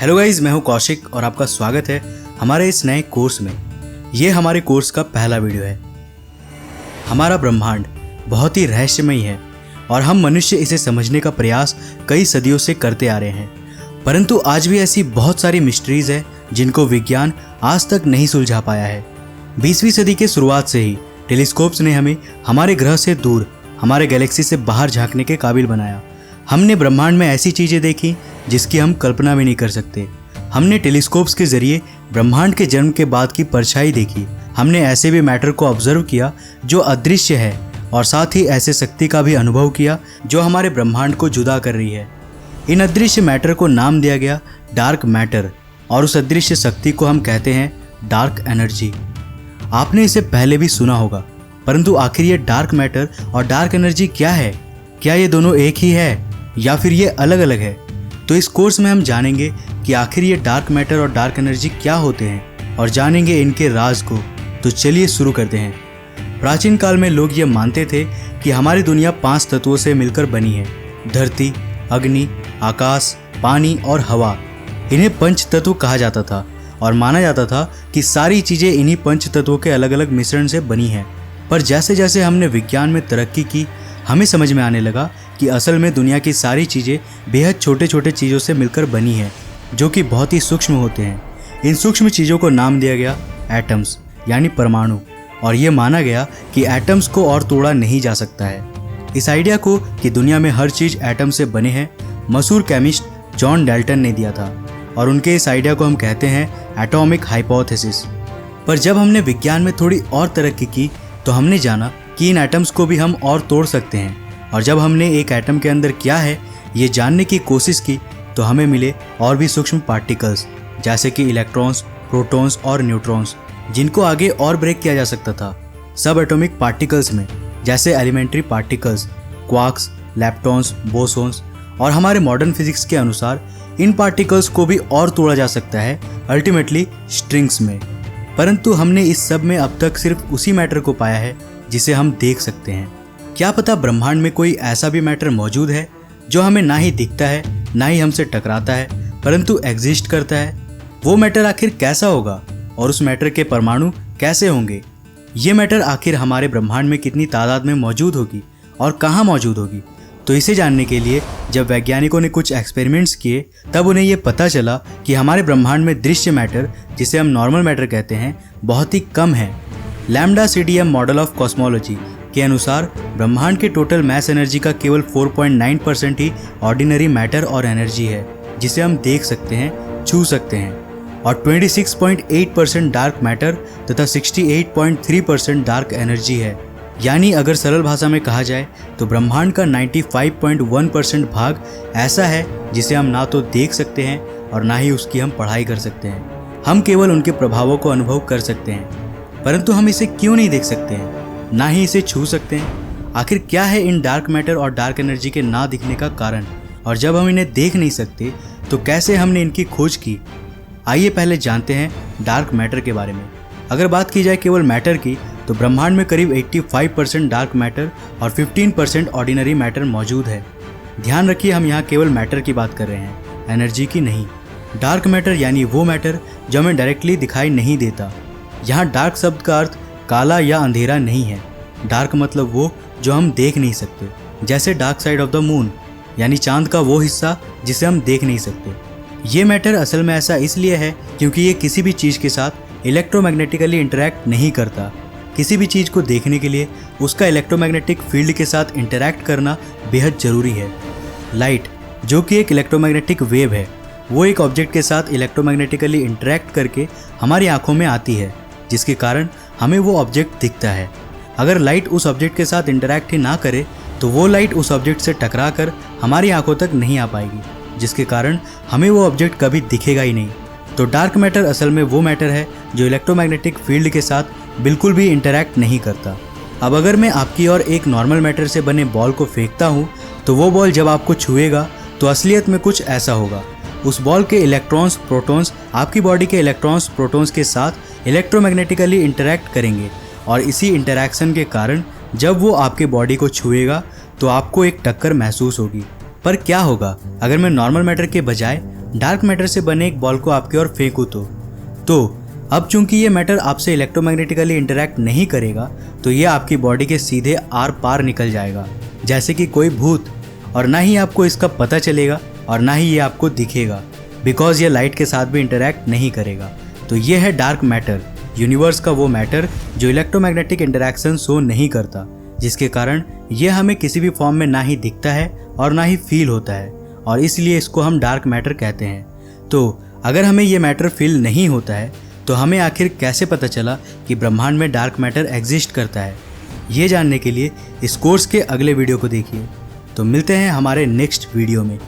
Hello guys, मैं हूं कौशिक और आपका स्वागत है हमारे इस नए कोर्स में। ये हमारे कोर्स का पहला वीडियो है। हमारा ब्रह्मांड बहुत ही रहस्यमयी है और हम मनुष्य इसे समझने का प्रयास कई सदियों से करते आ रहे हैं, परंतु आज भी ऐसी बहुत सारी मिस्ट्रीज है जिनको विज्ञान आज तक नहीं सुलझा पाया है। 20वीं सदी के शुरुआत से ही टेलीस्कोप्स ने हमें हमारे ग्रह से दूर, हमारे गैलेक्सी से बाहर झांकने के काबिल बनाया। हमने ब्रह्मांड में ऐसी चीज़ें देखी जिसकी हम कल्पना भी नहीं कर सकते। हमने टेलीस्कोप्स के जरिए ब्रह्मांड के जन्म के बाद की परछाई देखी। हमने ऐसे भी मैटर को ऑब्जर्व किया जो अदृश्य है और साथ ही ऐसे शक्ति का भी अनुभव किया जो हमारे ब्रह्मांड को जुदा कर रही है। इन अदृश्य मैटर को नाम दिया गया डार्क मैटर और उस अदृश्य शक्ति को हम कहते हैं डार्क एनर्जी। आपने इसे पहले भी सुना होगा, परंतु आखिर ये डार्क मैटर और डार्क एनर्जी क्या है? क्या ये दोनों एक ही है या फिर ये अलग अलग है? तो इस कोर्स में हम जानेंगे कि आखिर ये डार्क मैटर और डार्क एनर्जी क्या होते हैं और जानेंगे इनके राज को। तो चलिए शुरू करते हैं। प्राचीन काल में लोग ये मानते थे कि हमारी दुनिया 5 तत्वों से मिलकर बनी है: धरती, अग्नि, आकाश, पानी और हवा। इन्हें पंच तत्व कहा जाता था और माना जाता था कि सारी चीज़ें इन्हीं पंच तत्वों के अलग अलग मिश्रण से बनी हैं। पर जैसे जैसे हमने विज्ञान में तरक्की की, हमें समझ में आने लगा कि असल में दुनिया की सारी चीज़ें बेहद छोटे छोटे चीज़ों से मिलकर बनी हैं, जो कि बहुत ही सूक्ष्म होते हैं। इन सूक्ष्म चीज़ों को नाम दिया गया एटम्स यानी परमाणु, और ये माना गया कि एटम्स को और तोड़ा नहीं जा सकता है। इस आइडिया को कि दुनिया में हर चीज़ एटम से बने हैं, मशहूर केमिस्ट जॉन डाल्टन ने दिया था और उनके इस आइडिया को हम कहते हैं एटॉमिक हाइपोथेसिस। पर जब हमने विज्ञान में थोड़ी और तरक्की की तो हमने जाना कि इन एटम्स को भी हम और तोड़ सकते हैं, और जब हमने एक एटम के अंदर क्या है ये जानने की कोशिश की तो हमें मिले और भी सूक्ष्म पार्टिकल्स, जैसे कि इलेक्ट्रॉन्स, प्रोटॉन्स और न्यूट्रॉन्स, जिनको आगे और ब्रेक किया जा सकता था सब एटॉमिक पार्टिकल्स में, जैसे एलिमेंट्री पार्टिकल्स, क्वार्क्स, लैप्टॉन्स, बोसोन्स। और हमारे मॉडर्न फिजिक्स के अनुसार इन पार्टिकल्स को भी और तोड़ा जा सकता है, अल्टीमेटली स्ट्रिंग्स में। परंतु हमने इस सब में अब तक सिर्फ उसी मैटर को पाया है जिसे हम देख सकते हैं। क्या पता ब्रह्मांड में कोई ऐसा भी मैटर मौजूद है जो हमें ना ही दिखता है ना ही हमसे टकराता है, परंतु एग्जिस्ट करता है। वो मैटर आखिर कैसा होगा और उस मैटर के परमाणु कैसे होंगे? ये मैटर आखिर हमारे ब्रह्मांड में कितनी तादाद में मौजूद होगी और कहाँ मौजूद होगी? तो इसे जानने के लिए जब वैज्ञानिकों ने कुछ एक्सपेरिमेंट्स किए तब उन्हें ये पता चला कि हमारे ब्रह्मांड में दृश्य मैटर, जिसे हम नॉर्मल मैटर कहते हैं, बहुत ही कम है। Lambda CDM model of cosmology के अनुसार ब्रह्मांड के टोटल मैस एनर्जी का केवल 4.9% ही ऑर्डिनरी मैटर और एनर्जी है, जिसे हम देख सकते हैं, छू सकते हैं, और 26.8% डार्क मैटर तथा 68.3% डार्क एनर्जी है। यानी अगर सरल भाषा में कहा जाए तो ब्रह्मांड का 95.1% भाग ऐसा है जिसे हम ना तो देख सकते हैं और ना ही उसकी हम पढ़ाई कर सकते हैं। हम केवल उनके प्रभावों को अनुभव कर सकते हैं, परंतु हम इसे क्यों नहीं देख सकते हैं, ना ही इसे छू सकते हैं? आखिर क्या है इन डार्क मैटर और डार्क एनर्जी के ना दिखने का कारण? और जब हम इन्हें देख नहीं सकते तो कैसे हमने इनकी खोज की? आइए पहले जानते हैं डार्क मैटर के बारे में। अगर बात की जाए केवल मैटर की तो ब्रह्मांड में करीब 85% डार्क मैटर और 15% ऑर्डिनरी मैटर मौजूद है। ध्यान रखिए, हम यहाँ केवल मैटर की बात कर रहे हैं, एनर्जी की नहीं। डार्क मैटर यानी वो मैटर जो हमें डायरेक्टली दिखाई नहीं देता। यहाँ डार्क शब्द का अर्थ काला या अंधेरा नहीं है। डार्क मतलब वो जो हम देख नहीं सकते, जैसे dark side of the moon यानी चांद का वो हिस्सा जिसे हम देख नहीं सकते। ये मैटर असल में ऐसा इसलिए है क्योंकि ये किसी भी चीज़ के साथ इलेक्ट्रोमैग्नेटिकली इंटरैक्ट नहीं करता। किसी भी चीज़ को देखने के लिए उसका इलेक्ट्रोमैग्नेटिक फील्ड के साथ इंटरैक्ट करना बेहद ज़रूरी है। लाइट, जो कि एक इलेक्ट्रोमैग्नेटिक वेव है, वो एक ऑब्जेक्ट के साथ इलेक्ट्रोमैग्नेटिकली इंटरैक्ट करके हमारी आंखों में आती है, जिसके कारण हमें वो ऑब्जेक्ट दिखता है। अगर लाइट उस ऑब्जेक्ट के साथ इंटरैक्ट ही ना करे तो वो लाइट उस ऑब्जेक्ट से टकरा कर हमारी आंखों तक नहीं आ पाएगी, जिसके कारण हमें वो ऑब्जेक्ट कभी दिखेगा ही नहीं। तो डार्क मैटर असल में वो मैटर है जो इलेक्ट्रोमैग्नेटिक फील्ड के साथ बिल्कुल भी इंटरैक्ट नहीं करता। अब अगर मैं आपकी ओर एक नॉर्मल मैटर से बने बॉल को फेंकता हूँ तो वो बॉल जब आपको छुएगा तो असलियत में कुछ ऐसा होगा। उस बॉल के इलेक्ट्रॉन्स, प्रोटॉन्स आपकी बॉडी के इलेक्ट्रॉन्स, प्रोटॉन्स के साथ इलेक्ट्रोमैग्नेटिकली इंटरैक्ट करेंगे और इसी इंटरैक्शन के कारण जब वो आपके बॉडी को छुएगा तो आपको एक टक्कर महसूस होगी। पर क्या होगा अगर मैं नॉर्मल मैटर के बजाय डार्क मैटर से बने एक बॉल को आपकी ओर फेंकूं तो अब चूंकि ये मैटर आपसे इलेक्ट्रोमैग्नेटिकली इंटरैक्ट नहीं करेगा तो ये आपकी बॉडी के सीधे आर पार निकल जाएगा जैसे कि कोई भूत, और ना ही आपको इसका पता चलेगा और ना ही ये आपको दिखेगा, बिकॉज ये लाइट के साथ भी इंटरैक्ट नहीं करेगा। तो ये है डार्क मैटर, यूनिवर्स का वो मैटर जो इलेक्ट्रोमैग्नेटिक इंटरैक्शन शो नहीं करता, जिसके कारण ये हमें किसी भी फॉर्म में ना ही दिखता है और ना ही फील होता है, और इसलिए इसको हम डार्क मैटर कहते हैं। तो अगर हमें ये मैटर फील नहीं होता है तो हमें आखिर कैसे पता चला कि ब्रह्मांड में डार्क मैटर एग्जिस्ट करता है? ये जानने के लिए इस कोर्स के अगले वीडियो को देखिए। तो मिलते हैं हमारे नेक्स्ट वीडियो में।